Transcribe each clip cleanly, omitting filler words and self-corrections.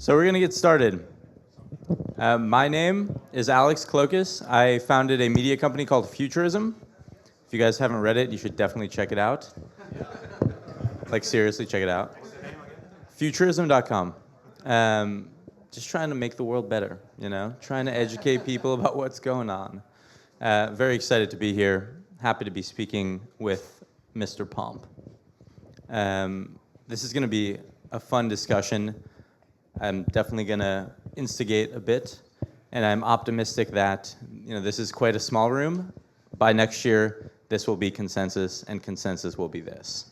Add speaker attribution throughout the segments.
Speaker 1: So we're going to get started. My name is Alex Klokus. I founded a media company called Futurism. If you guys haven't read it, you should definitely check it out. Like, seriously, check it out. Futurism.com. Just trying to make the world better, you know? Trying to educate people about what's going on. Very excited to be here. Happy to be speaking with Mr. Pomp. This is going to be a fun discussion. I'm definitely going to instigate a bit, and I'm optimistic that this is quite a small room. By next year, this will be consensus, and consensus will be this.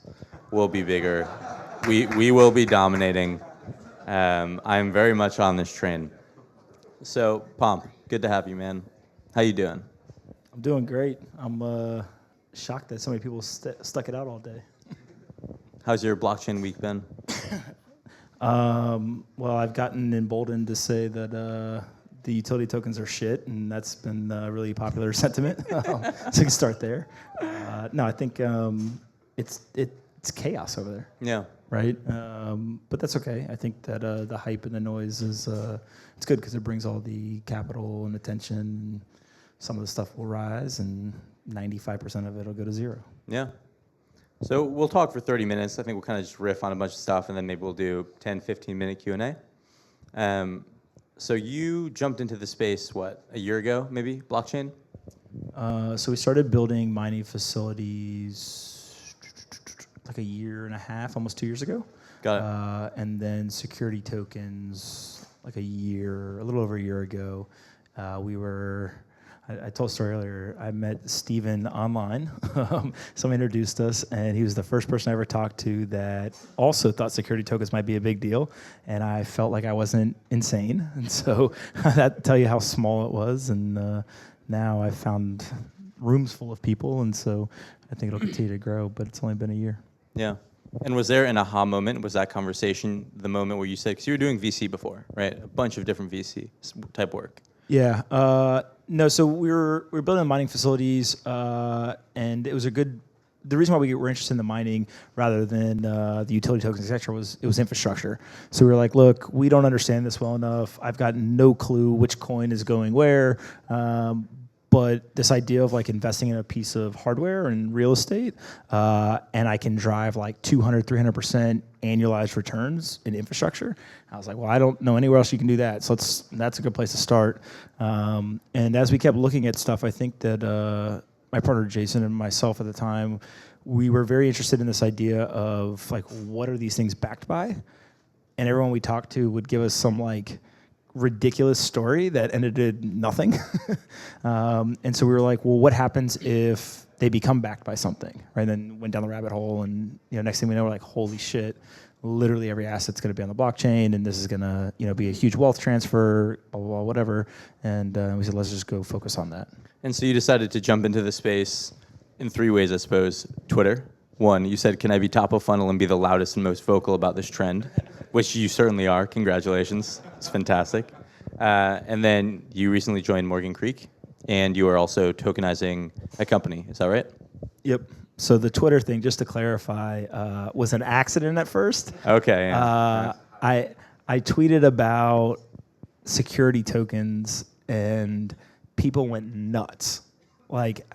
Speaker 1: We'll be bigger. We will be dominating. I'm very much on this train. So, Pomp, good to have you, man. How you doing?
Speaker 2: I'm doing great. I'm shocked that so many people stuck it out all day.
Speaker 1: How's your blockchain week been?
Speaker 2: Well, I've gotten emboldened to say that the utility tokens are shit, and that's been a really popular sentiment. So you can start there. No, I think it's chaos over there.
Speaker 1: Yeah.
Speaker 2: Right? But that's okay. I think that the hype and the noise is it's good because it brings all the capital and attention. Some of the stuff will rise, and 95% of it will go to zero.
Speaker 1: Yeah. So we'll talk for 30 minutes. I think we'll kind of just riff on a bunch of stuff, and then maybe we'll do 10, 15-minute Q&A. So you jumped into the space, what, a year ago, maybe, blockchain?
Speaker 2: So we started building mining facilities like a year and a half, almost 2 years ago.
Speaker 1: Got it.
Speaker 2: And then security tokens like a little over a year ago. I told a story earlier. I met Steven online. Someone introduced us, and he was the first person I ever talked to that also thought security tokens might be a big deal. And I felt like I wasn't insane. And so that tell you how small it was. And now I've found rooms full of people, and so I think it'll continue to grow. But it's only been a year.
Speaker 1: Yeah. And was there an aha moment? Was that conversation the moment where you said, because you were doing VC before, right? A bunch of different VC type work.
Speaker 2: Yeah. No, so we were building mining facilities, and it was the reason why we were interested in the mining rather than the utility tokens, et cetera, was it was infrastructure. So we were like, look, we don't understand this well enough. I've got no clue which coin is going where. But this idea of like investing in a piece of hardware and real estate, and I can drive like 200, 300% annualized returns in infrastructure. I was like, well, I don't know anywhere else you can do that. So that's a good place to start. And as we kept looking at stuff, I think that my partner Jason and myself at the time, we were very interested in this idea of like, what are these things backed by? And everyone we talked to would give us some like ridiculous story that ended in nothing. And so we were like, well, what happens if they become backed by something, right? And then went down the rabbit hole, and next thing we know, we're like, holy shit, literally every asset's going to be on the blockchain, and this is going to be a huge wealth transfer, blah, blah, blah, whatever. And we said, let's just go focus on that.
Speaker 1: And so you decided to jump into the space in 3 ways, I suppose. Twitter. 1, you said, can I be top of funnel and be the loudest and most vocal about this trend? Which you certainly are. Congratulations. It's fantastic. And then you recently joined Morgan Creek, and you are also tokenizing a company. Is that right?
Speaker 2: Yep. So the Twitter thing, just to clarify, was an accident at first.
Speaker 1: Okay. Yeah.
Speaker 2: I tweeted about security tokens, and people went nuts. Like,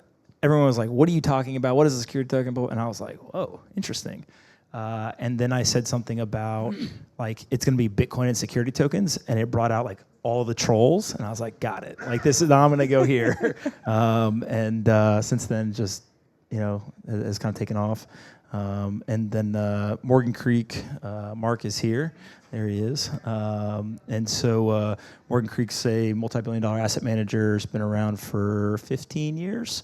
Speaker 2: everyone was like, what are you talking about? What is a security token? And I was like, whoa, interesting. And then I said something about, like, it's going to be Bitcoin and security tokens, and it brought out, like, all the trolls, and I was like, got it. Like, this is, I'm going to go here. And since then, just, has kind of taken off. And then Morgan Creek, Mark is here. There he is. And so Morgan Creek's a multi-billion-dollar asset manager. Has been around for 15 years.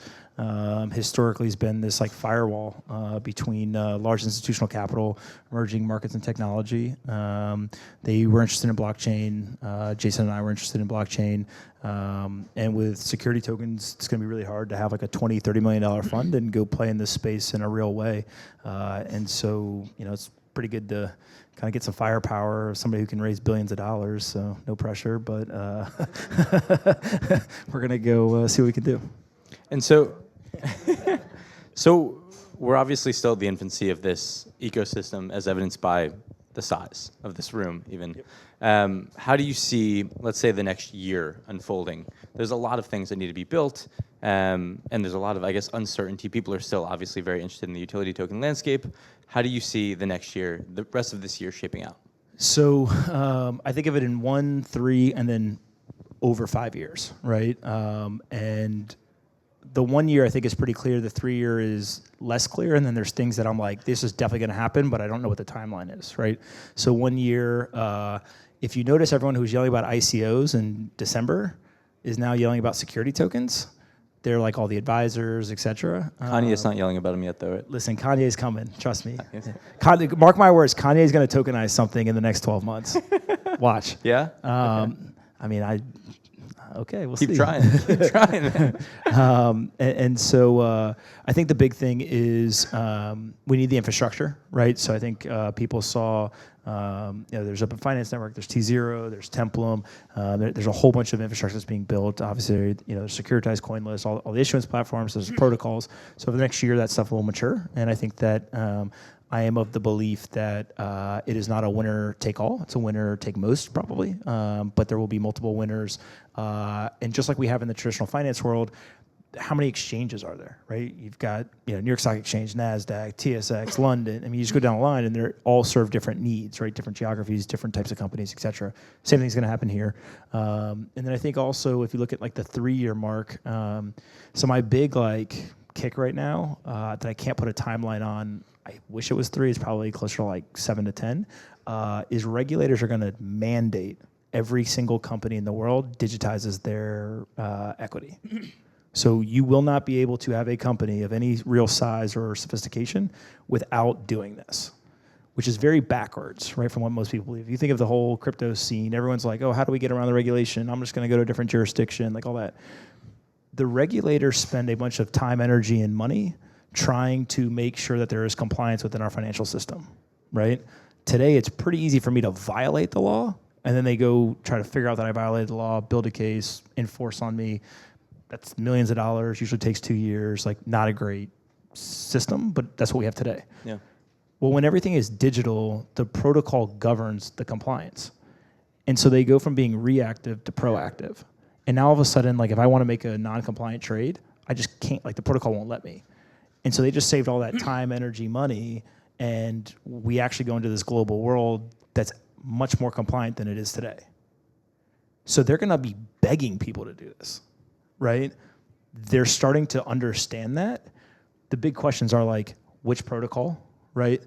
Speaker 2: Historically has been this like firewall between large institutional capital, emerging markets, and technology. They were interested in blockchain. Jason and I were interested in blockchain. And with security tokens, it's going to be really hard to have like a $20, $30 million fund and go play in this space in a real way. And so, it's pretty good to kind of get some firepower, somebody who can raise billions of dollars. So no pressure, but we're going to go see what we can do.
Speaker 1: And so we're obviously still at the infancy of this ecosystem, as evidenced by the size of this room even. How do you see, let's say, the next year unfolding? There's a lot of things that need to be built, and there's a lot of, I guess, uncertainty. People are still obviously very interested in the utility token landscape. How do you see the next year, the rest of this year shaping out?
Speaker 2: So I think of it in 1, 3, and then over 5 years, right? And the 1 year I think is pretty clear. The 3 year is less clear, and then there's things that I'm like, this is definitely going to happen, but I don't know what the timeline is, right? So 1 year, if you notice, everyone who was yelling about ICOs in December is now yelling about security tokens. They're like all the advisors, et cetera.
Speaker 1: Kanye's not yelling about them yet, though, right?
Speaker 2: Listen, Kanye's coming. Trust me. Mark my words. Kanye's going to tokenize something in the next 12 months. Watch.
Speaker 1: Yeah.
Speaker 2: Okay. I mean, we'll
Speaker 1: keep
Speaker 2: see.
Speaker 1: trying. Keep trying.
Speaker 2: And so I think the big thing is we need the infrastructure, right? So I think people saw, there's Open Finance Network, there's T0, there's Templum, there's a whole bunch of infrastructure that's being built. Obviously, there's Securitize, CoinList, all the issuance platforms, there's protocols. So for the next year, that stuff will mature. And I think that I am of the belief that it is not a winner take all. It's a winner take most, probably. But there will be multiple winners. And just like we have in the traditional finance world, how many exchanges are there, right? You've got New York Stock Exchange, NASDAQ, TSX, London. I mean, you just go down the line, and they all serve different needs, right? Different geographies, different types of companies, et cetera. Same thing's going to happen here. And then I think also, if you look at like the 3 year mark, so my big kick right now that I can't put a timeline on, I wish it was 3, it's probably closer to like 7 to 10, is regulators are going to mandate every single company in the world digitizes their equity. So you will not be able to have a company of any real size or sophistication without doing this, which is very backwards, right, from what most people believe. You think of the whole crypto scene, everyone's like, oh, how do we get around the regulation? I'm just going to go to a different jurisdiction, like all that. The regulators spend a bunch of time, energy, and money trying to make sure that there is compliance within our financial system, right? Today, it's pretty easy for me to violate the law, and then they go try to figure out that I violated the law, build a case, enforce on me. That's millions of dollars, usually takes 2 years, like not a great system, but that's what we have today.
Speaker 1: Yeah.
Speaker 2: Well, when everything is digital, the protocol governs the compliance. And so they go from being reactive to proactive. And now all of a sudden, like if I want to make a non-compliant trade, I just can't, like the protocol won't let me. And so they just saved all that time, energy, money, and we actually go into this global world that's much more compliant than it is today. So they're going to be begging people to do this. Right? They're starting to understand that. The big questions are like, which protocol, right?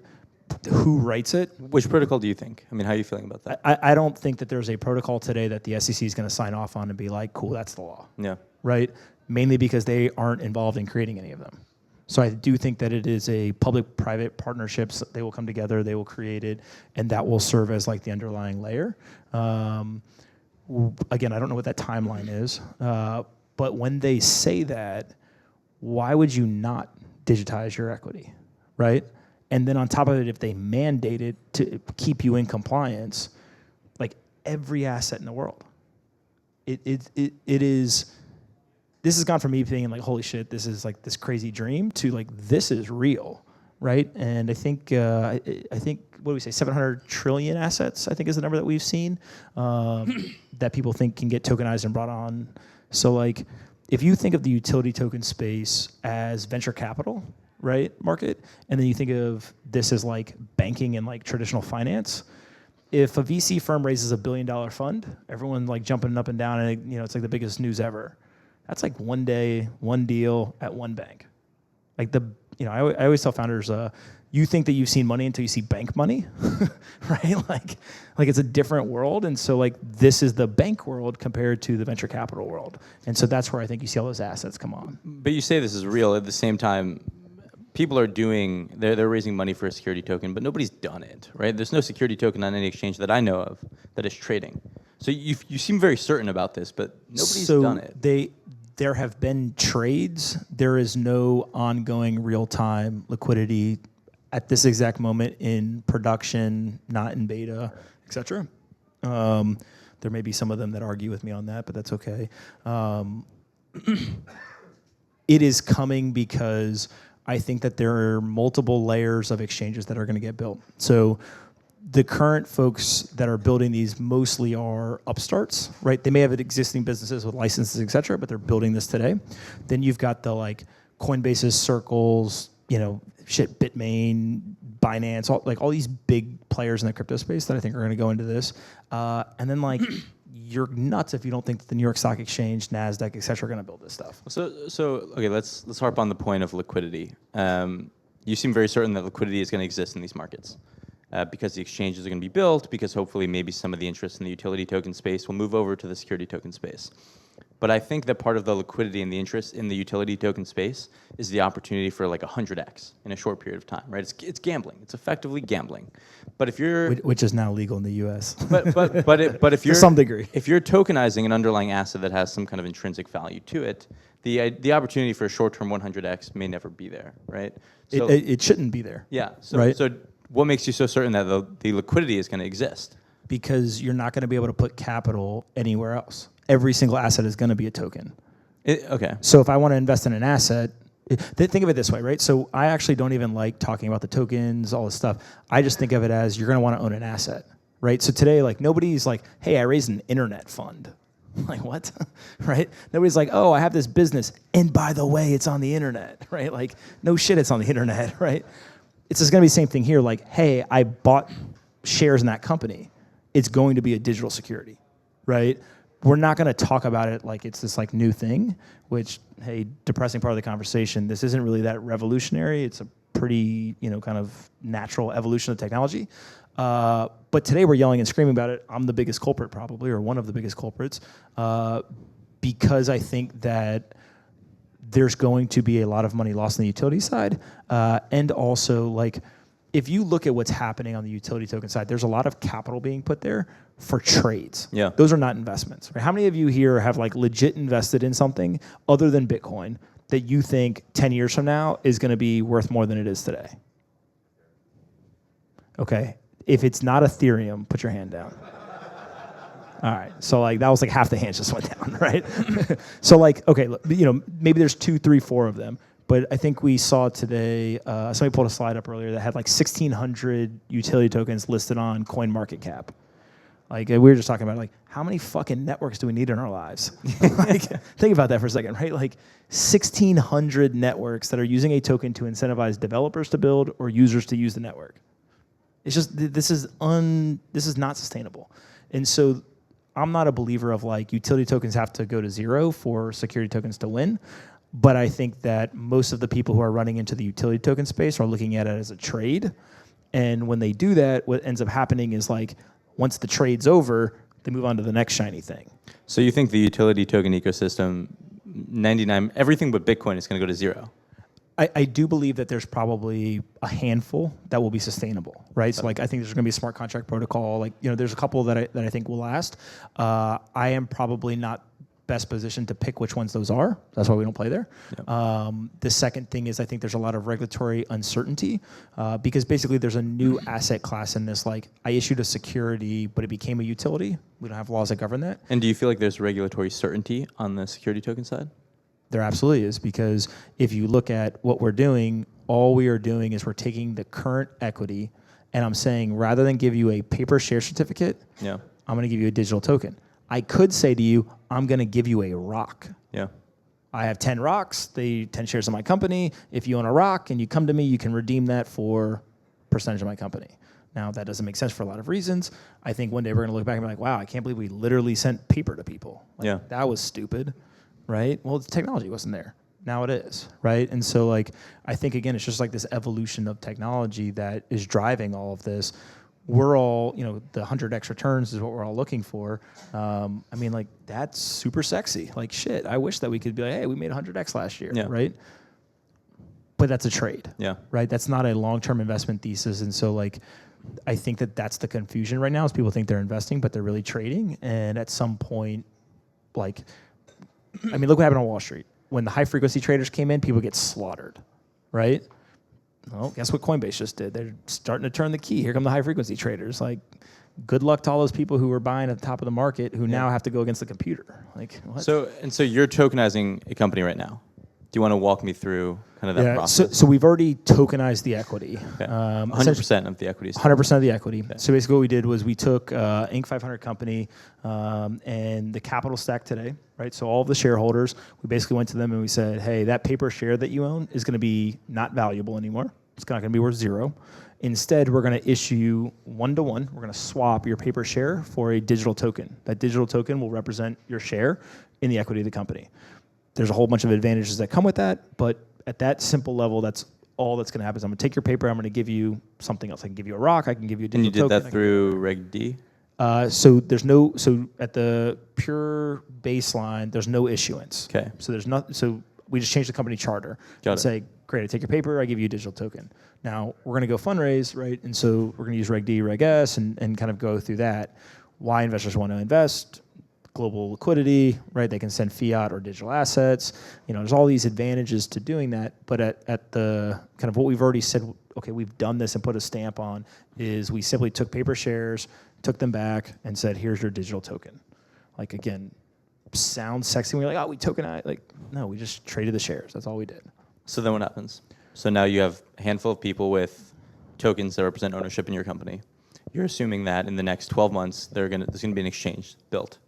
Speaker 2: Who writes it?
Speaker 1: Which protocol do you think? I mean, how are you feeling about that?
Speaker 2: I don't think that there's a protocol today that the SEC is going to sign off on and be like, cool, that's the law.
Speaker 1: Yeah.
Speaker 2: Right? Mainly because they aren't involved in creating any of them. So I do think that it is a public-private partnerships. They will come together, they will create it, and that will serve as like the underlying layer. Again, I don't know what that timeline is. But when they say that, why would you not digitize your equity, right? And then on top of it, if they mandate it to keep you in compliance, like every asset in the world, it is. This has gone from me being like, holy shit, this is like this crazy dream to like this is real, right? And I think what do we say, 700 trillion assets, I think is the number that we've seen that people think can get tokenized and brought on. So like, if you think of the utility token space as venture capital, right, market, and then you think of this as like banking and like traditional finance, if a VC firm raises $1 billion fund, everyone like jumping up and down, and it's like the biggest news ever. That's like one day, one deal at one bank. Like I always tell founders, you think that you've seen money until you see bank money, right? Like it's a different world. And so like this is the bank world compared to the venture capital world. And so that's where I think you see all those assets come on.
Speaker 1: But you say this is real. At the same time, people are they're raising money for a security token, but nobody's done it, right? There's no security token on any exchange that I know of that is trading. So you seem very certain about this, but nobody's done it.
Speaker 2: There have been trades. There is no ongoing real-time liquidity at this exact moment in production, not in beta, et cetera. There may be some of them that argue with me on that, but that's okay. It is coming because I think that there are multiple layers of exchanges that are going to get built. So the current folks that are building these mostly are upstarts, right? They may have existing businesses with licenses, et cetera, but they're building this today. Then you've got the like Coinbase's, Circles, Bitmain, Binance, all these big players in the crypto space that I think are going to go into this. And then like you're nuts if you don't think that the New York Stock Exchange, NASDAQ, et cetera, are going to build this stuff.
Speaker 1: So okay, let's harp on the point of liquidity. You seem very certain that liquidity is going to exist in these markets. Because the exchanges are going to be built, because hopefully maybe some of the interest in the utility token space will move over to the security token space. But I think that part of the liquidity and the interest in the utility token space is the opportunity for like 100x in a short period of time, right? It's gambling. It's effectively gambling. But if you're
Speaker 2: which is now legal in the U.S.
Speaker 1: but if you're
Speaker 2: to some degree,
Speaker 1: if you're tokenizing an underlying asset that has some kind of intrinsic value to it, the opportunity for a short-term 100x may never be there, right?
Speaker 2: So it shouldn't be there.
Speaker 1: Yeah.
Speaker 2: Right?
Speaker 1: So what makes you so certain that the liquidity is going to exist?
Speaker 2: Because you're not going to be able to put capital anywhere else. Every single asset is going to be a token.
Speaker 1: Okay.
Speaker 2: So if I want to invest in an asset, think of it this way, right? So I actually don't even like talking about the tokens, all this stuff. I just think of it as you're going to want to own an asset, right? So today, like nobody's like, hey, I raised an internet fund. Like what, right? Nobody's like, oh, I have this business, and by the way, it's on the internet, right? Like no shit, it's on the internet, right? It's just going to be the same thing here. Like, hey, I bought shares in that company. It's going to be a digital security, right? We're not going to talk about it like it's this like new thing, which, hey, depressing part of the conversation. This isn't really that revolutionary. It's a pretty, kind of natural evolution of technology. But today we're yelling and screaming about it. I'm the biggest culprit probably, or one of the biggest culprits, because I think that there's going to be a lot of money lost on the utility side. And also, like, if you look at what's happening on the utility token side, there's a lot of capital being put there for trades.
Speaker 1: Yeah.
Speaker 2: Those are not investments. Right? How many of you here have like legit invested in something other than Bitcoin that you think 10 years from now is going to be worth more than it is today? Okay. If it's not Ethereum, put your hand down. All right, so like that was like half the hands just went down, right? So like, okay, maybe there's 2, 3, 4 of them, but I think we saw today, somebody pulled a slide up earlier that had like 1,600 utility tokens listed on CoinMarketCap. Like we were just talking about like how many fucking networks do we need in our lives? Like, think about that for a second, right? Like 1,600 networks that are using a token to incentivize developers to build or users to use the network. It's just this is not sustainable, and so. I'm not a believer of like utility tokens have to go to zero for security tokens to win, but I think that most of the people who are running into the utility token space are looking at it as a trade, and when they do that, what ends up happening is like once the trade's over, they move on to the next shiny thing.
Speaker 1: So you think the utility token ecosystem, everything but Bitcoin is going to go to zero?
Speaker 2: I do believe that there's probably a handful that will be sustainable, right? So like I think there's going to be a smart contract protocol. Like there's a couple that I think will last. I am probably not best positioned to pick which ones those are. That's why we don't play there. Yep. The second thing is I think there's a lot of regulatory uncertainty because basically there's a new asset class in this. Like I issued a security, but it became a utility. We don't have laws that govern that.
Speaker 1: And do you feel like there's regulatory certainty on the security token side?
Speaker 2: There absolutely is, because if you look at what we're doing, all we are doing is we're taking the current equity, and I'm saying rather than give you a paper share certificate, I'm going to give you a digital token. I could say to you, I'm going to give you a rock.
Speaker 1: Yeah.
Speaker 2: I have 10 rocks, 10 shares of my company. If you own a rock and you come to me, you can redeem that for percentage of my company. Now, that doesn't make sense for a lot of reasons. I think one day we're going to look back and be like, wow, I can't believe we literally sent paper to people. Like, that was stupid. Right? Well, the technology wasn't there. Now it is, right? And so, like, I think, again, it's just like this evolution of technology that is driving all of this. We're all, the 100x returns is what we're all looking for. I mean, like, that's super sexy. Like, shit, I wish that we could be like, hey, we made 100x last year, right? But that's a trade, right? That's not a long-term investment thesis. And so, like, I think that that's the confusion right now is people think they're investing, but they're really trading. And at some point, like... I mean, look what happened on Wall Street. When the high-frequency traders came in, people get slaughtered, right? Well, guess what Coinbase just did? They're starting to turn the key. Here come the high-frequency traders. Like, good luck to all those people who were buying at the top of the market who now have to go against the computer. Like, what?
Speaker 1: So you're tokenizing a company right now. Do you want to walk me through kind of that process?
Speaker 2: So we've already tokenized the equity.
Speaker 1: Okay. 100% of the equity.
Speaker 2: 100% of the equity.
Speaker 1: Okay.
Speaker 2: So basically what we did was we took Inc. 500 company and the capital stack today, right? So all of the shareholders, we basically went to them and we said, hey, that paper share that you own is going to be not valuable anymore. It's not going to be worth zero. Instead, we're going to issue 1-to-1. We're going to swap your paper share for a digital token. That digital token will represent your share in the equity of the company. There's a whole bunch of advantages that come with that, but at that simple level, that's all that's going to happen. Is I'm going to take your paper, I'm going to give you something else. I can give you a rock, I can give you a digital token.
Speaker 1: And you did that through Reg D?
Speaker 2: So at the pure baseline, there's no issuance.
Speaker 1: Okay.
Speaker 2: So we just changed the company charter.
Speaker 1: Got it.
Speaker 2: Say, great, I take your paper, I give you a digital token. Now we're going to go fundraise, right? And so we're going to use Reg D, Reg S, and kind of go through that. Why investors want to invest? Global liquidity, right? They can send fiat or digital assets. There's all these advantages to doing that. But at the kind of what we've already said, okay, we've done this and put a stamp on, is we simply took paper shares, took them back, and said, here's your digital token. Like, again, sounds sexy when you're like, oh, we tokenized. Like, no, we just traded the shares. That's all we did.
Speaker 1: So then what happens? So now you have a handful of people with tokens that represent ownership in your company. You're assuming that in the next 12 months, there's going to be an exchange built.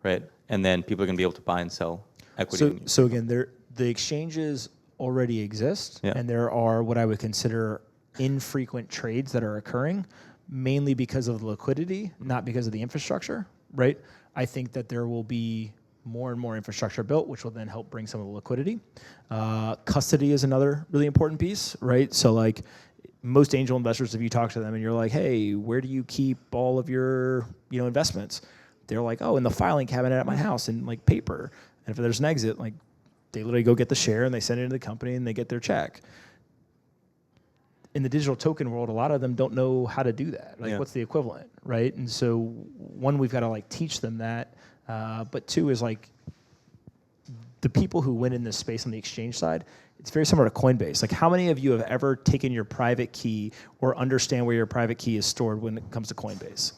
Speaker 1: Right, and then people are going to be able to buy and sell equity.
Speaker 2: So again, the exchanges already exist, and there are what I would consider infrequent trades that are occurring, mainly because of the liquidity, not because of the infrastructure. Right, I think that there will be more and more infrastructure built, which will then help bring some of the liquidity. Custody is another really important piece. Right, so like most angel investors, if you talk to them and you're like, hey, where do you keep all of your investments? They're like, oh, in the filing cabinet at my house in like paper. And if there's an exit, like they literally go get the share and they send it into the company and they get their check. In the digital token world, a lot of them don't know how to do that. Like, what's the equivalent, right? And so, one, we've got to like teach them that. But two is like the people who win in this space on the exchange side. It's very similar to Coinbase. Like, how many of you have ever taken your private key or understand where your private key is stored when it comes to Coinbase?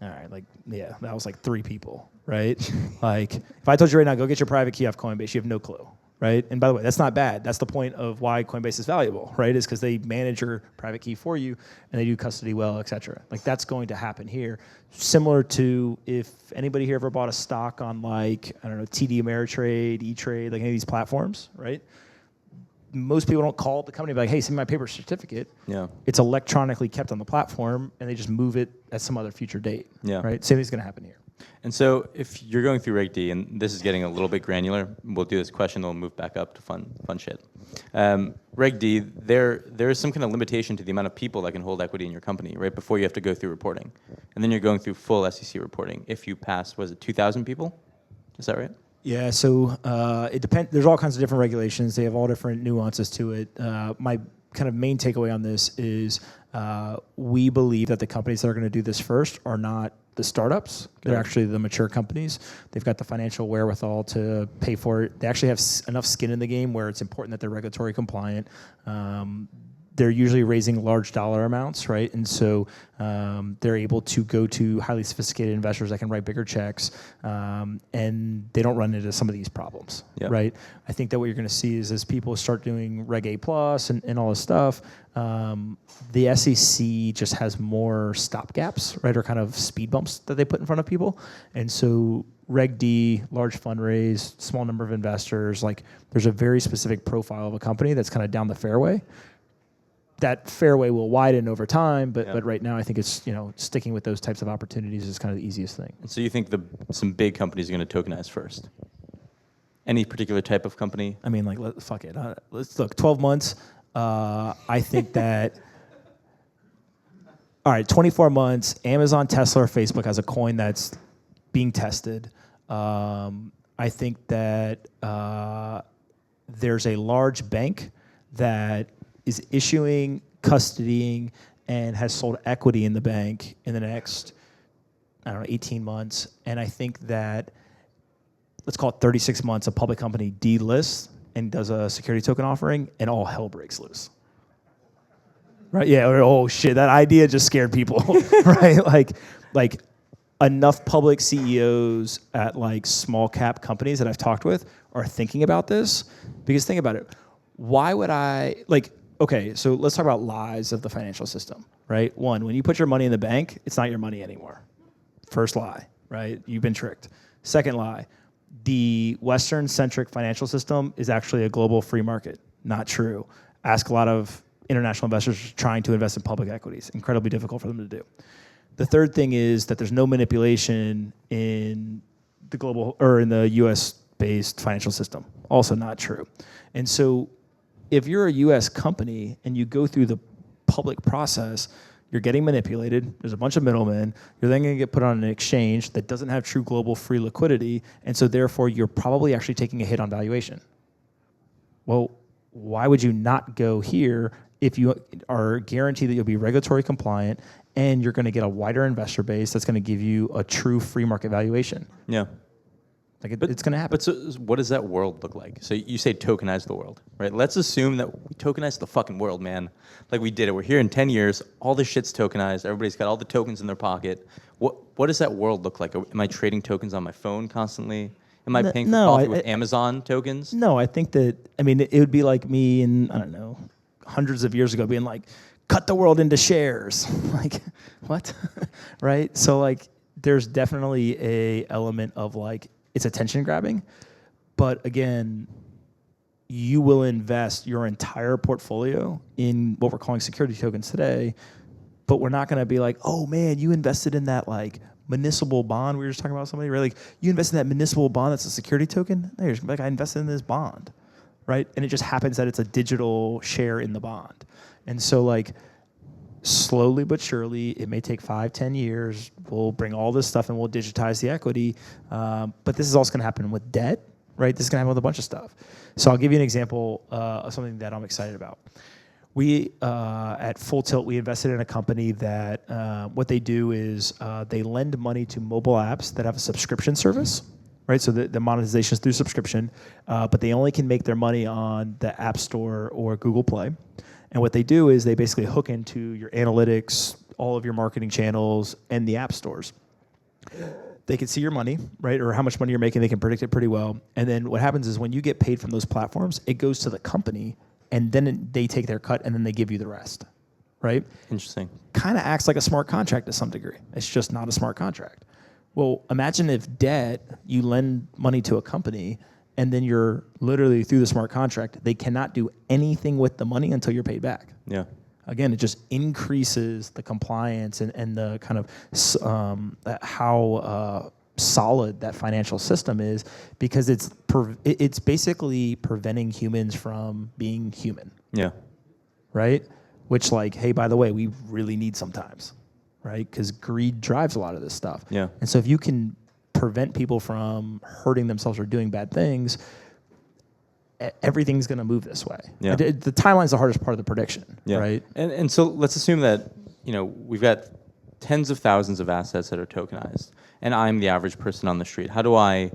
Speaker 2: All right, that was like 3 people, right? Like, if I told you right now, go get your private key off Coinbase, you have no clue, right? And by the way, that's not bad. That's the point of why Coinbase is valuable, right? Is because they manage your private key for you, and they do custody well, et cetera. Like, that's going to happen here. Similar to if anybody here ever bought a stock on like, I don't know, TD Ameritrade, E-Trade, like any of these platforms, right? Most people don't call up the company and be like, hey, send me my paper certificate.
Speaker 1: Yeah.
Speaker 2: It's electronically kept on the platform, and they just move it at some other future date.
Speaker 1: Yeah.
Speaker 2: Right? Same thing's going to happen here.
Speaker 1: And so if you're going through Reg D, and this is getting a little bit granular, we'll do this question, then we'll move back up to fun shit. Reg D, there is some kind of limitation to the amount of people that can hold equity in your company, right, before you have to go through reporting. And then you're going through full SEC reporting. If you pass, was it 2,000 people? Is that right?
Speaker 2: Yeah, so it depends. There's all kinds of different regulations. They have all different nuances to it. My kind of main takeaway on this is we believe that the companies that are going to do this first are not the startups. They're actually the mature companies. They've got the financial wherewithal to pay for it. They actually have enough skin in the game where it's important that they're regulatory compliant. They're usually raising large dollar amounts, right? And so they're able to go to highly sophisticated investors that can write bigger checks, and they don't run into some of these problems, right? I think that what you're going to see is as people start doing Reg A plus and all this stuff, the SEC just has more stopgaps, right, or kind of speed bumps that they put in front of people. And so Reg D, large fundraise, small number of investors, like there's a very specific profile of a company that's kind of down the fairway. That fairway will widen over time, but right now I think it's sticking with those types of opportunities is kind of the easiest thing.
Speaker 1: And so you think some big companies are going to tokenize first? Any particular type of company?
Speaker 2: I mean, like, fuck it. Let's look. 12 months. I think that. All right, 24 months. Amazon, Tesla, or Facebook has a coin that's being tested. I think that there's a large bank that is issuing, custodying, and has sold equity in the bank in the next, 18 months. And I think that, let's call it 36 months, a public company delists and does a security token offering, and all hell breaks loose. Right? Yeah. Oh shit! That idea just scared people. Right? Like enough public CEOs at like small cap companies that I've talked with are thinking about this. Because think about it. Why would I, like, okay, so let's talk about lies of the financial system, right? One, when you put your money in the bank, it's not your money anymore. First lie, right? You've been tricked. Second lie, the Western-centric financial system is actually a global free market. Not true. Ask a lot of international investors trying to invest in public equities. Incredibly difficult for them to do. The third thing is that there's no manipulation in the global or in the US-based financial system. Also not true. And so if you're a US company and you go through the public process, you're getting manipulated. There's a bunch of middlemen. You're then going to get put on an exchange that doesn't have true global free liquidity. And so therefore, you're probably actually taking a hit on valuation. Well, why would you not go here if you are guaranteed that you'll be regulatory compliant and you're going to get a wider investor base that's going to give you a true free market valuation?
Speaker 1: Yeah.
Speaker 2: Like it's going to happen.
Speaker 1: But so what does that world look like? So you say tokenize the world, right? Let's assume that we tokenize the fucking world, man. Like we did it. We're here in 10 years. All this shit's tokenized. Everybody's got all the tokens in their pocket. What does that world look like? Am I trading tokens on my phone constantly? Am I paying for coffee with Amazon tokens?
Speaker 2: No, I think that, I mean, it would be like me in, I don't know, hundreds of years ago being like, cut the world into shares. Like, what? Right? So like, there's definitely a element of like, it's attention grabbing. But again, you will invest your entire portfolio in what we're calling security tokens today. But we're not going to be like, oh man, you invested in that like municipal bond. We were just talking about somebody, right? Like you invested in that municipal bond that's a security token. No, you're just like, I invested in this bond, right? And it just happens that it's a digital share in the bond. And so like slowly but surely, it may take 5-10 years. We'll bring all this stuff and we'll digitize the equity. But this is also going to happen with debt, right? This is going to happen with a bunch of stuff. So I'll give you an example of something that I'm excited about. We, at Full Tilt, we invested in a company that what they do is they lend money to mobile apps that have a subscription service, right? So the monetization is through subscription, but they only can make their money on the App Store or Google Play. And what they do is they basically hook into your analytics, all of your marketing channels, and the app stores. They can see your money, right, or how much money you're making. They can predict it pretty well. And then what happens is when you get paid from those platforms, it goes to the company, and then they take their cut, and then they give you the rest, right?
Speaker 1: Interesting.
Speaker 2: Kind of acts like a smart contract to some degree. It's just not a smart contract. Well, imagine if debt, you lend money to a company, and then you're literally through the smart contract, they cannot do anything with the money until you're paid back.
Speaker 1: Yeah.
Speaker 2: Again, it just increases the compliance and the kind of how solid that financial system is, because it's basically preventing humans from being human.
Speaker 1: Yeah.
Speaker 2: Right? Which, like, hey, by the way, we really need sometimes, right? Because greed drives a lot of this stuff.
Speaker 1: Yeah.
Speaker 2: And so if you can prevent people from hurting themselves or doing bad things, everything's going to move this way.
Speaker 1: Yeah.
Speaker 2: The timeline's the hardest part of the prediction,
Speaker 1: yeah.
Speaker 2: right?
Speaker 1: And so let's assume that, we've got tens of thousands of assets that are tokenized, and I'm the average person on the street. How do I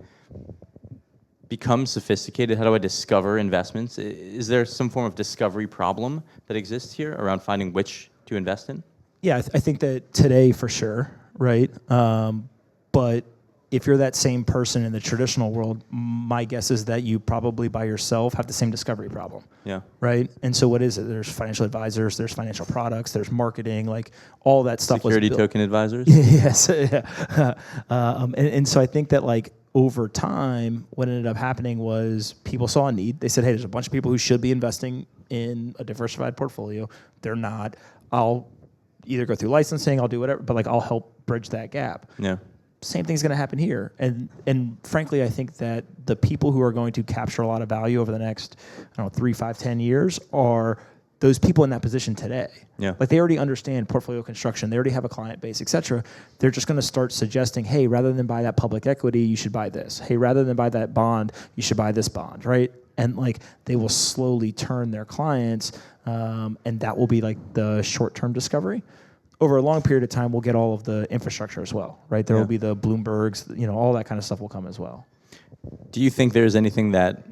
Speaker 1: become sophisticated? How do I discover investments? Is there some form of discovery problem that exists here around finding which to invest in?
Speaker 2: Yeah, I think that today for sure, right? But if you're that same person in the traditional world, my guess is that you probably by yourself have the same discovery problem.
Speaker 1: Yeah.
Speaker 2: Right? And so what is it? There's financial advisors, there's financial products, there's marketing, like all that stuff.
Speaker 1: Security token advisors?
Speaker 2: Yes. Yeah. And so I think that like over time, what ended up happening was people saw a need. They said, hey, there's a bunch of people who should be investing in a diversified portfolio. They're not. I'll either go through licensing, I'll do whatever, but like I'll help bridge that gap.
Speaker 1: Yeah.
Speaker 2: Same thing's going to happen here. And frankly, I think that the people who are going to capture a lot of value over the next, 3, 5, 10 years are those people in that position today.
Speaker 1: Yeah.
Speaker 2: Like they already understand portfolio construction. They already have a client base, et cetera. They're just going to start suggesting, hey, rather than buy that public equity, you should buy this. Hey, rather than buy that bond, you should buy this bond, right? And like they will slowly turn their clients, and that will be like the short-term discovery. Over a long period of time, we'll get all of the infrastructure as well, right? There will be the Bloombergs, all that kind of stuff will come as well.
Speaker 1: Do you think there's anything that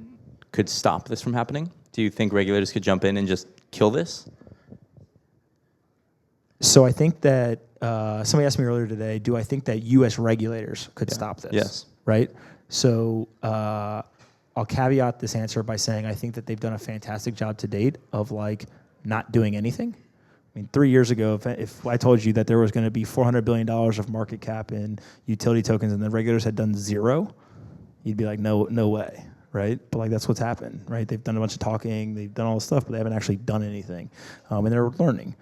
Speaker 1: could stop this from happening? Do you think regulators could jump in and just kill this?
Speaker 2: So I think that somebody asked me earlier today, do I think that U.S. regulators could stop this?
Speaker 1: Yes.
Speaker 2: Right? So I'll caveat this answer by saying I think that they've done a fantastic job to date of like not doing anything. I mean, 3 years ago, if I told you that there was going to be $400 billion of market cap in utility tokens and the regulators had done zero, you'd be like, no way, right? But like that's what's happened, right? They've done a bunch of talking, they've done all this stuff, but they haven't actually done anything, and they're learning.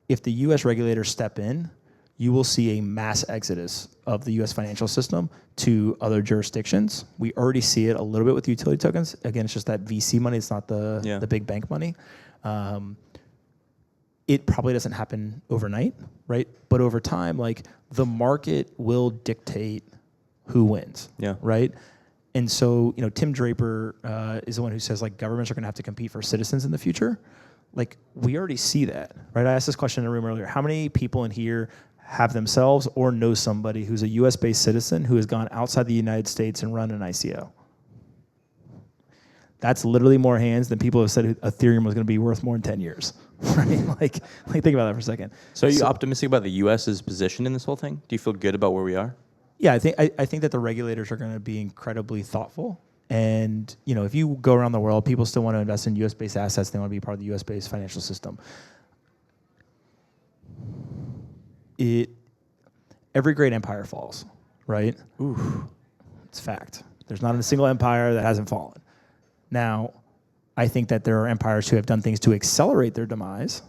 Speaker 2: If the U.S. regulators step in, you will see a mass exodus of the U.S. financial system to other jurisdictions. We already see it a little bit with utility tokens. Again, it's just that VC money. It's not the big bank money. It probably doesn't happen overnight, right? But over time, like the market will dictate who wins, right? And so, Tim Draper is the one who says like governments are going to have to compete for citizens in the future. Like we already see that, right? I asked this question in the room earlier. How many people in here have themselves or know somebody who's a U.S.-based citizen who has gone outside the United States and run an ICO? That's literally more hands than people have said Ethereum was going to be worth more in 10 years, right? Like think about that for a second.
Speaker 1: So are you optimistic about the U.S.'s position in this whole thing? Do you feel good about where we are?
Speaker 2: Yeah, I think that the regulators are going to be incredibly thoughtful. And if you go around the world, people still want to invest in U.S.-based assets. They want to be part of the U.S.-based financial system. Every great empire falls, right? Ooh, it's fact. There's not a single empire that hasn't fallen. Now, I think that there are empires who have done things to accelerate their demise,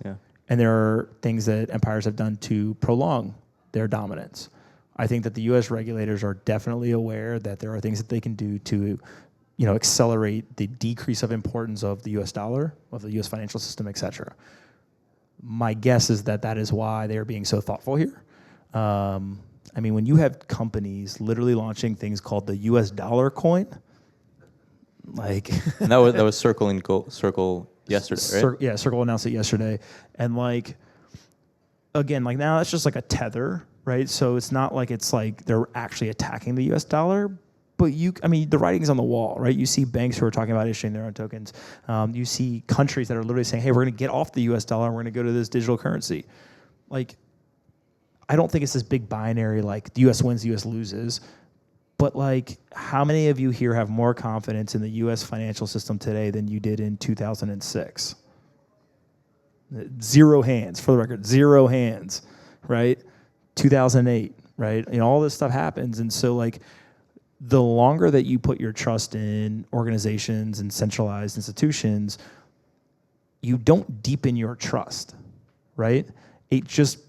Speaker 2: and there are things that empires have done to prolong their dominance. I think that the U.S. regulators are definitely aware that there are things that they can do to, accelerate the decrease of importance of the U.S. dollar, of the U.S. financial system, et cetera. My guess is that is why they are being so thoughtful here. I mean, when you have companies literally launching things called the U.S. dollar coin, like
Speaker 1: and that was Circle yesterday, right?
Speaker 2: Yeah, Circle announced it yesterday, and like again, like now that's just like a tether, right? So it's not like it's like they're actually attacking the U.S. dollar, but the writing's on the wall, right? You see banks who are talking about issuing their own tokens. You see countries that are literally saying, "Hey, we're going to get off the U.S. dollar and we're going to go to this digital currency." Like, I don't think it's this big binary like the U.S. wins, the U.S. loses. But like, how many of you here have more confidence in the U.S. financial system today than you did in 2006? 0 hands, for the record, 0 hands, right? 2008, right? All this stuff happens. And so like, the longer that you put your trust in organizations and centralized institutions, you don't deepen your trust, right? It just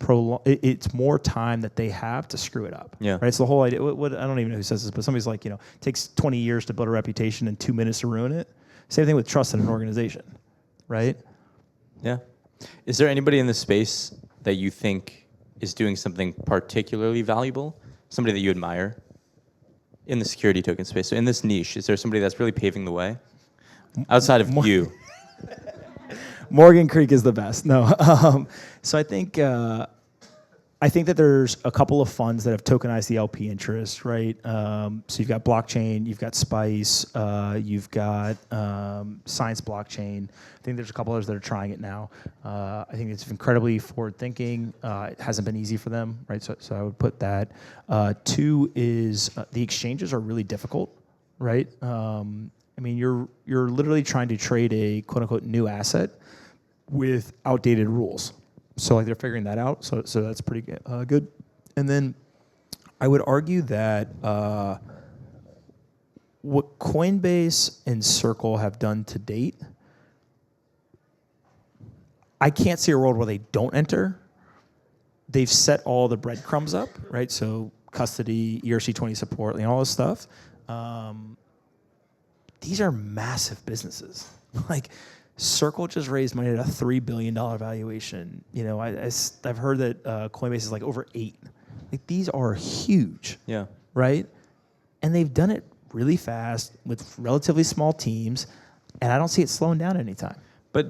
Speaker 2: it's more time that they have to screw it up.
Speaker 1: Yeah.
Speaker 2: Right. So the whole idea. I don't even know who says this, but somebody's like, it takes 20 years to build a reputation and 2 minutes to ruin it. Same thing with trust in an organization, right?
Speaker 1: Yeah. Is there anybody in this space that you think is doing something particularly valuable? Somebody that you admire in the security token space? So in this niche, is there somebody that's really paving the way outside of you?
Speaker 2: Morgan Creek is the best. No. So I think that there's a couple of funds that have tokenized the LP interest, right? So you've got blockchain, you've got Spice, you've got Science Blockchain. I think there's a couple others that are trying it now. I think it's incredibly forward-thinking. It hasn't been easy for them, right? So I would put that. 2 is the exchanges are really difficult, right? You're literally trying to trade a quote-unquote new asset with outdated rules. So like they're figuring that out. So that's pretty good. And then I would argue that what Coinbase and Circle have done to date, I can't see a world where they don't enter. They've set all the breadcrumbs up, right? So custody, ERC20 support, all this stuff. These are massive businesses. Like Circle just raised money at a $3 billion valuation. I've heard that Coinbase is like over 8. Like these are huge.
Speaker 1: Yeah.
Speaker 2: Right? And they've done it really fast with relatively small teams, and I don't see it slowing down anytime.
Speaker 1: But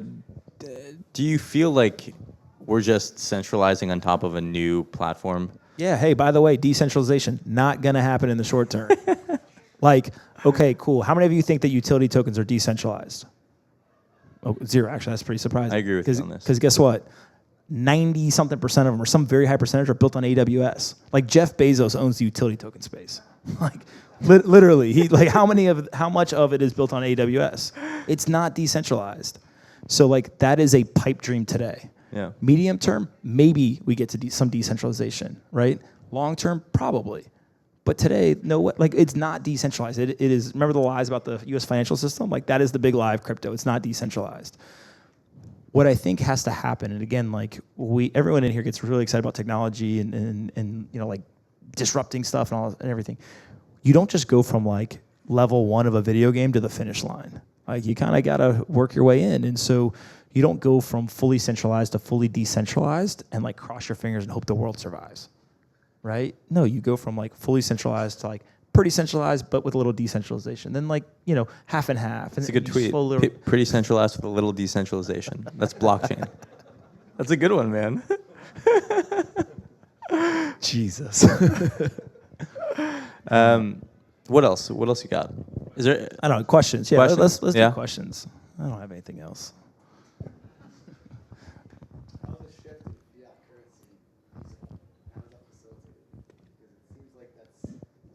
Speaker 1: do you feel like we're just centralizing on top of a new platform?
Speaker 2: Yeah. Hey, by the way, decentralization not gonna happen in the short term. Like, okay, cool. How many of you think that utility tokens are decentralized? Oh, 0. Actually, that's pretty surprising.
Speaker 1: I agree with you on this.
Speaker 2: Because guess what? 90-something% of them, or some very high percentage, are built on AWS. Like Jeff Bezos owns the utility token space. Like literally, how much of it is built on AWS? It's not decentralized. So like that is a pipe dream today.
Speaker 1: Yeah.
Speaker 2: Medium term, maybe we get to some decentralization, right? Long term, probably. But today, no way. Like it's not decentralized. It is. Remember the lies about the U.S. financial system? Like that is the big lie of crypto. It's not decentralized. What I think has to happen, and again, like everyone in here gets really excited about technology and like disrupting stuff and everything. You don't just go from like level 1 of a video game to the finish line. Like you kind of got to work your way in, and so you don't go from fully centralized to fully decentralized and like cross your fingers and hope the world survives, right? No, you go from like fully centralized to like pretty centralized, but with a little decentralization. Then like half and half.
Speaker 1: It's a good tweet. Pretty centralized with a little decentralization. That's blockchain. That's a good one, man.
Speaker 2: Jesus.
Speaker 1: What else? What else you got? Is there?
Speaker 2: I don't know. Questions? Yeah,
Speaker 1: Questions?
Speaker 2: let's
Speaker 1: Yeah.
Speaker 2: do questions. I don't have anything else.
Speaker 3: How the shift in fiat currency, how is that facilitated? Because it seems like that's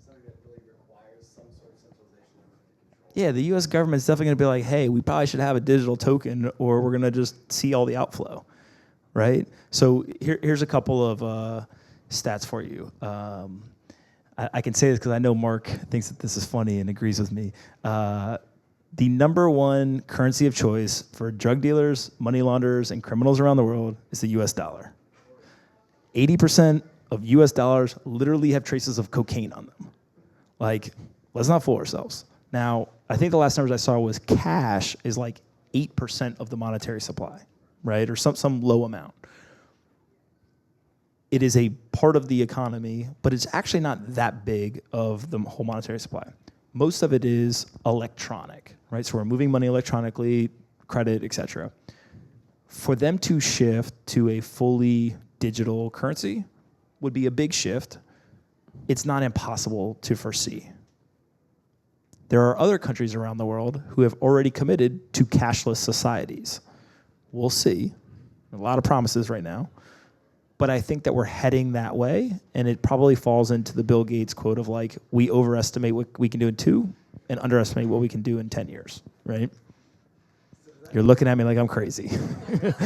Speaker 3: something that really requires some sort of centralization of control.
Speaker 2: Yeah, the U.S. government's definitely going to be like, hey, we probably should have a digital token, or we're going to just see all the outflow, right? So here's a couple of stats for you. I can say this because I know Mark thinks that this is funny and agrees with me. The number one currency of choice for drug dealers, money launderers, and criminals around the world is the U.S. dollar. 80% of U.S. dollars literally have traces of cocaine on them. Like, let's not fool ourselves. Now, I think the last numbers I saw was cash is like 8% of the monetary supply, right? Or some low amount. It is a part of the economy, but it's actually not that big of the whole monetary supply. Most of it is electronic, right? So we're moving money electronically, credit, et cetera. For them to shift to a fully digital currency would be a big shift. It's not impossible to foresee. There are other countries around the world who have already committed to cashless societies. We'll see. A lot of promises right now. But I think that we're heading that way, and it probably falls into the Bill Gates quote of like, we overestimate what we can do in 2 and underestimate what we can do in 10 years, right? You're looking at me like I'm crazy.
Speaker 3: Does that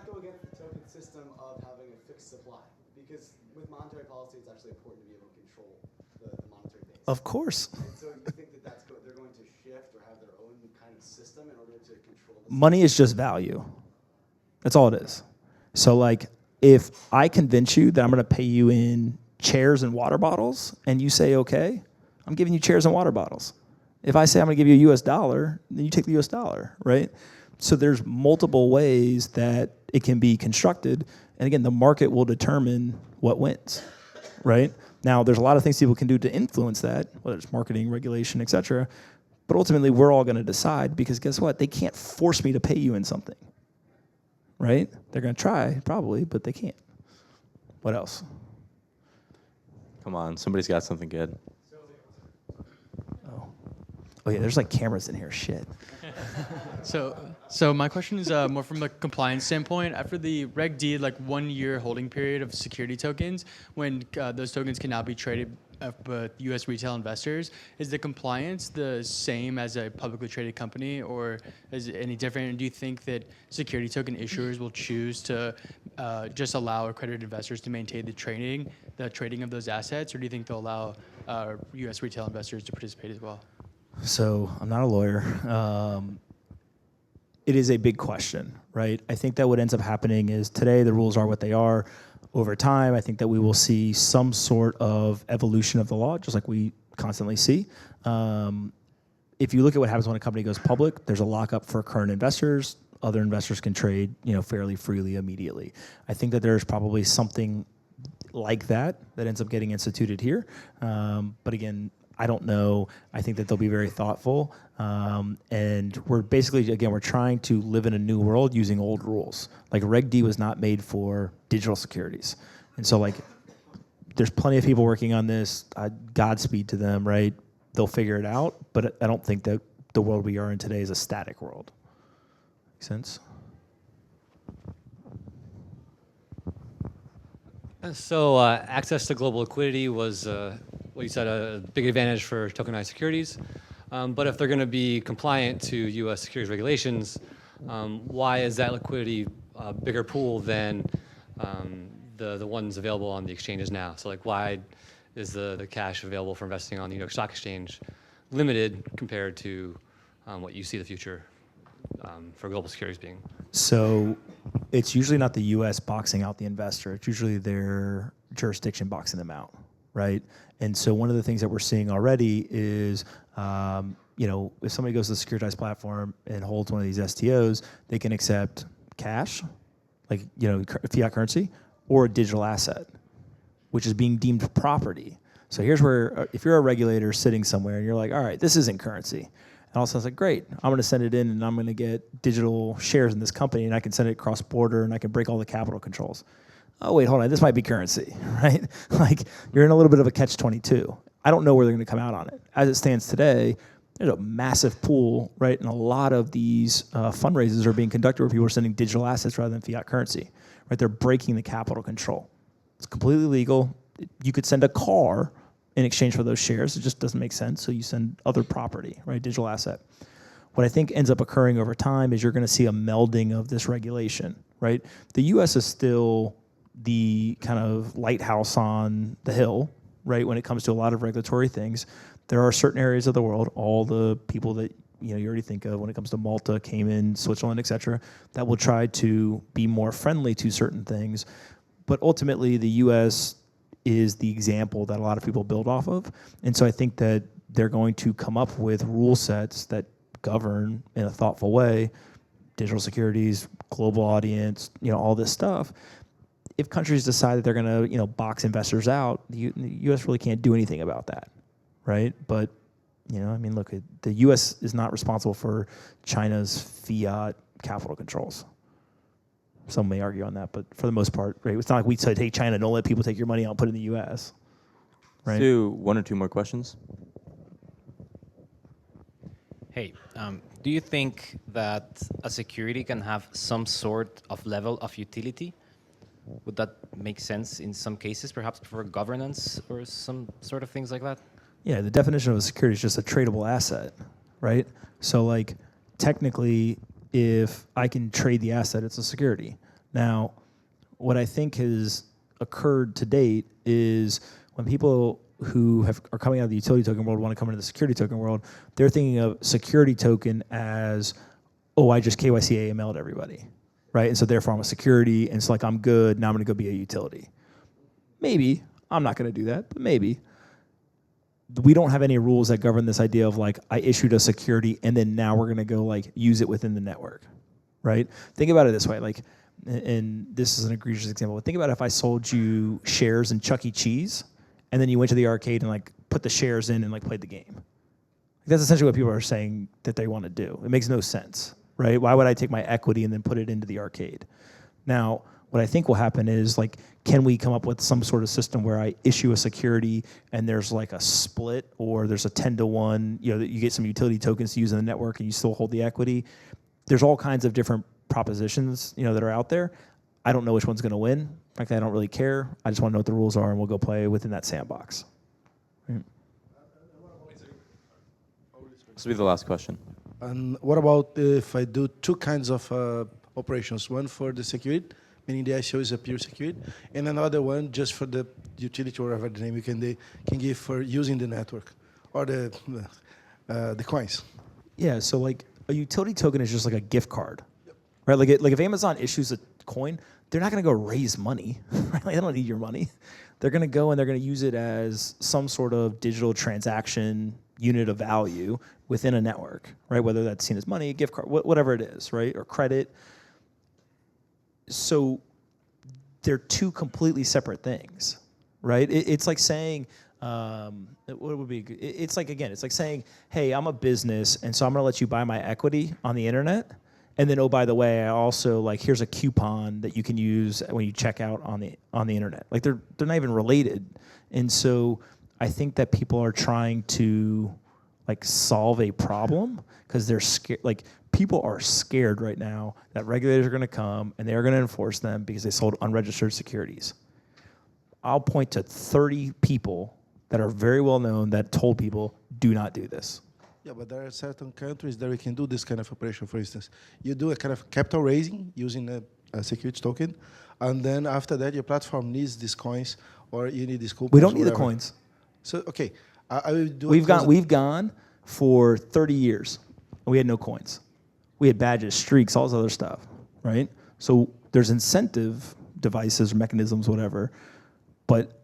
Speaker 3: go against the token system of having a fixed supply? Because with monetary policy, it's actually important to be able to control the monetary base.
Speaker 2: Of course.
Speaker 3: And so you think that they're going to shift or have their own kind of system in order to control the
Speaker 2: Money is just value. That's all it is. So like, if I convince you that I'm going to pay you in chairs and water bottles, and you say, okay, I'm giving you chairs and water bottles. If I say I'm going to give you a US dollar, then you take the US dollar, right? So there's multiple ways that it can be constructed. And again, the market will determine what wins, right? Now, there's a lot of things people can do to influence that, whether it's marketing, regulation, et cetera. But ultimately, we're all going to decide, because guess what? They can't force me to pay you in something. Right? They're going to try, probably, but they can't. What else?
Speaker 1: Come on, somebody's got something good.
Speaker 2: Oh, yeah, there's like cameras in here. Shit.
Speaker 4: So my question is more from a compliance standpoint. After the Reg D, like 1 year holding period of security tokens, when those tokens can now be traded with U.S. retail investors, is the compliance the same as a publicly traded company, or is it any different? And do you think that security token issuers will choose to just allow accredited investors to maintain the trading of those assets, or do you think they'll allow U.S. retail investors to participate as well?
Speaker 2: So I'm not a lawyer. It is a big question, right? I think that what ends up happening is today the rules are what they are. Over time, I think that we will see some sort of evolution of the law, just like we constantly see. If you look at what happens when a company goes public, there's a lockup for current investors. Other investors can trade, fairly freely immediately. I think that there's probably something like that ends up getting instituted here. But again, I don't know. I think that they'll be very thoughtful. And we're basically, again, we're trying to live in a new world using old rules. Like Reg D was not made for digital securities. And so like, there's plenty of people working on this. Godspeed to them, right? They'll figure it out. But I don't think that the world we are in today is a static world. Make sense?
Speaker 5: Access to global liquidity was, what you said, a big advantage for tokenized securities. But if they're going to be compliant to U.S. securities regulations, why is that liquidity a bigger pool than the ones available on the exchanges now? So like, why is the cash available for investing on the New York Stock Exchange limited compared to what you see the future for global securities being?
Speaker 2: So it's usually not the U.S. boxing out the investor. It's usually their jurisdiction boxing them out, right? And so one of the things that we're seeing already is, if somebody goes to the Securitize platform and holds one of these STOs, they can accept cash, like fiat currency, or a digital asset, which is being deemed property. So here's where, if you're a regulator sitting somewhere and you're like, all right, this isn't currency. And all of a sudden it's like, great, I'm going to send it in and I'm going to get digital shares in this company and I can send it cross border and I can break all the capital controls. Oh, wait, hold on, this might be currency, right? Like, you're in a little bit of a catch-22. I don't know where they're going to come out on it. As it stands today, there's a massive pool, right? And a lot of these fundraisers are being conducted where people are sending digital assets rather than fiat currency, right? They're breaking the capital control. It's completely legal. You could send a car in exchange for those shares. It just doesn't make sense. So you send other property, right? Digital asset. What I think ends up occurring over time is you're going to see a melding of this regulation, right? The U.S. is still the kind of lighthouse on the hill, right? When it comes to a lot of regulatory things, there are certain areas of the world, all the people that you already think of when it comes to Malta, Cayman, Switzerland, et cetera, that will try to be more friendly to certain things. But ultimately, the U.S. is the example that a lot of people build off of. And so I think that they're going to come up with rule sets that govern in a thoughtful way digital securities, global audience, all this stuff. If countries decide that they're going to, box investors out, the U.S. really can't do anything about that, right? But, look, the U.S. is not responsible for China's fiat capital controls. Some may argue on that, but for the most part, right? It's not like we say, hey, China, don't let people take your money out and put it in the U.S., right?
Speaker 1: Let's do one or two more questions.
Speaker 6: Hey, do you think that a security can have some sort of level of utility? Would that make sense in some cases, perhaps for governance or some sort of things like that?
Speaker 2: Yeah, the definition of a security is just a tradable asset, right? So, like, technically, if I can trade the asset, it's a security. Now, what I think has occurred to date is when people who are coming out of the utility token world want to come into the security token world, they're thinking of security token as, oh, I just KYC AML'd everybody, right? And so therefore I'm a security, and it's like I'm good, now I'm going to go be a utility. Maybe. I'm not going to do that, but maybe. We don't have any rules that govern this idea of like, I issued a security and then now we're going to go like use it within the network, right? Think about it this way, like, and this is an egregious example, but think about if I sold you shares in Chuck E. Cheese and then you went to the arcade and like put the shares in and like played the game. That's essentially what people are saying that they want to do. It makes no sense, right? Why would I take my equity and then put it into the arcade? Now, what I think will happen is, like, can we come up with some sort of system where I issue a security and there's like a split, or there's a 10-to-1, you get some utility tokens to use in the network and you still hold the equity. There's all kinds of different propositions, that are out there. I don't know which one's going to win. Frankly, I don't really care. I just want to know what the rules are and we'll go play within that sandbox. Right.
Speaker 1: This will be the last question.
Speaker 3: And what about if I do two kinds of operations? One for the security, meaning the ICO is a pure security, and another one just for the utility, or whatever the name they can give for using the network or the coins.
Speaker 2: Yeah, so like a utility token is just like a gift card, right? Like if Amazon issues a coin, they're not going to go raise money, right? Like, they don't need your money. They're going to go and they're going to use it as some sort of digital transaction unit of value within a network, right? Whether that's seen as money, gift card, whatever it is, right? Or credit. So they're two completely separate things, right? It's like saying, what would be? It's like, again, it's like saying, hey, I'm a business, and so I'm going to let you buy my equity on the internet, and then, oh, by the way, I also, like, here's a coupon that you can use when you check out on the internet. Like, they're not even related, and so I think that people are trying to like solve a problem because they're scared. Like, people are scared right now that regulators are going to come and they are going to enforce them because they sold unregistered securities. I'll point to 30 people that are very well known that told people, do not do this.
Speaker 3: Yeah, but there are certain countries that we can do this kind of operation. For instance, you do a kind of capital raising using a security token, and then after that, your platform needs these coins, or you need these coupons.
Speaker 2: We don't need the
Speaker 3: whatever.
Speaker 2: coins.
Speaker 3: So okay, I will do.
Speaker 2: We've gone for 30 years, and we had no coins. We had badges, streaks, all this other stuff, right? So there's incentive devices or mechanisms, whatever. But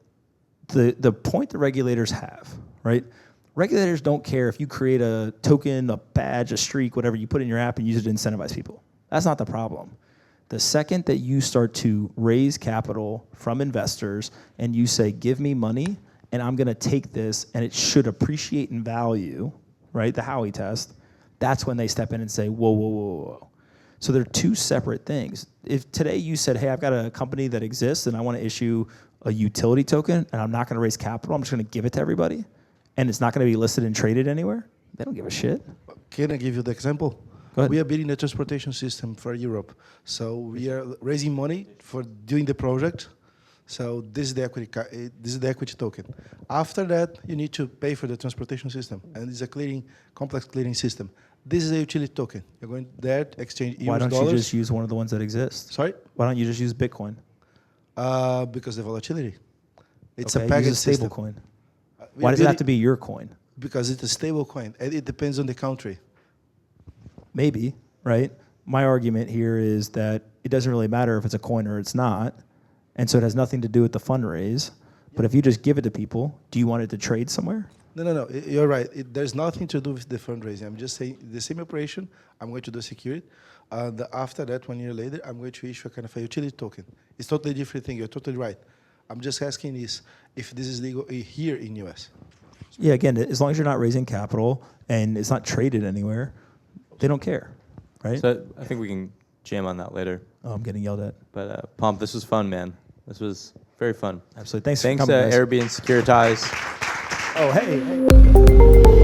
Speaker 2: the point the regulators have, right? Regulators don't care if you create a token, a badge, a streak, whatever, you put in your app and use it to incentivize people. That's not the problem. The second that you start to raise capital from investors and you say, give me money and I'm going to take this and it should appreciate in value, right? The Howey test. That's when they step in and say, whoa, whoa, whoa, whoa. So they're two separate things. If today you said, hey, I've got a company that exists and I want to issue a utility token and I'm not going to raise capital, I'm just going to give it to everybody and it's not going to be listed and traded anywhere, they don't give a shit.
Speaker 3: Can I give you the example?
Speaker 2: Go ahead.
Speaker 3: We are building the transportation system for Europe. So we are raising money for doing the project. So this is the equity token. After that, you need to pay for the transportation system, and it's a complex clearing system. This is a utility token. You're going there, exchange euros,
Speaker 2: Why don't
Speaker 3: dollars.
Speaker 2: you just use one of the ones that exist?
Speaker 3: Sorry?
Speaker 2: Why don't you just use Bitcoin?
Speaker 3: Because the volatility. It's
Speaker 2: Okay,
Speaker 3: a package
Speaker 2: use a stable
Speaker 3: system.
Speaker 2: coin.
Speaker 3: We
Speaker 2: Why
Speaker 3: are
Speaker 2: does it have
Speaker 3: building-
Speaker 2: to be your coin?
Speaker 3: Because it's a stable coin, and it depends on the country.
Speaker 2: Maybe, right? My argument here is that it doesn't really matter if it's a coin or it's not, and so it has nothing to do with the fundraise. But if you just give it to people, do you want it to trade somewhere?
Speaker 3: No. You're right. There's nothing to do with the fundraising. I'm just saying the same operation, I'm going to do security. After that, 1 year later, I'm going to issue a kind of a utility token. It's totally different thing. You're totally right. I'm just asking is if this is legal here in US.
Speaker 2: Yeah, again, as long as you're not raising capital and it's not traded anywhere, they don't care, right?
Speaker 1: So I think we can jam on that later.
Speaker 2: Oh, I'm getting yelled at.
Speaker 1: But Pomp, this was fun, man. This was very fun.
Speaker 2: Absolutely. Thanks
Speaker 1: Thanks
Speaker 2: for coming, guys.
Speaker 1: Airbnb and Securitize.
Speaker 2: Oh, hey.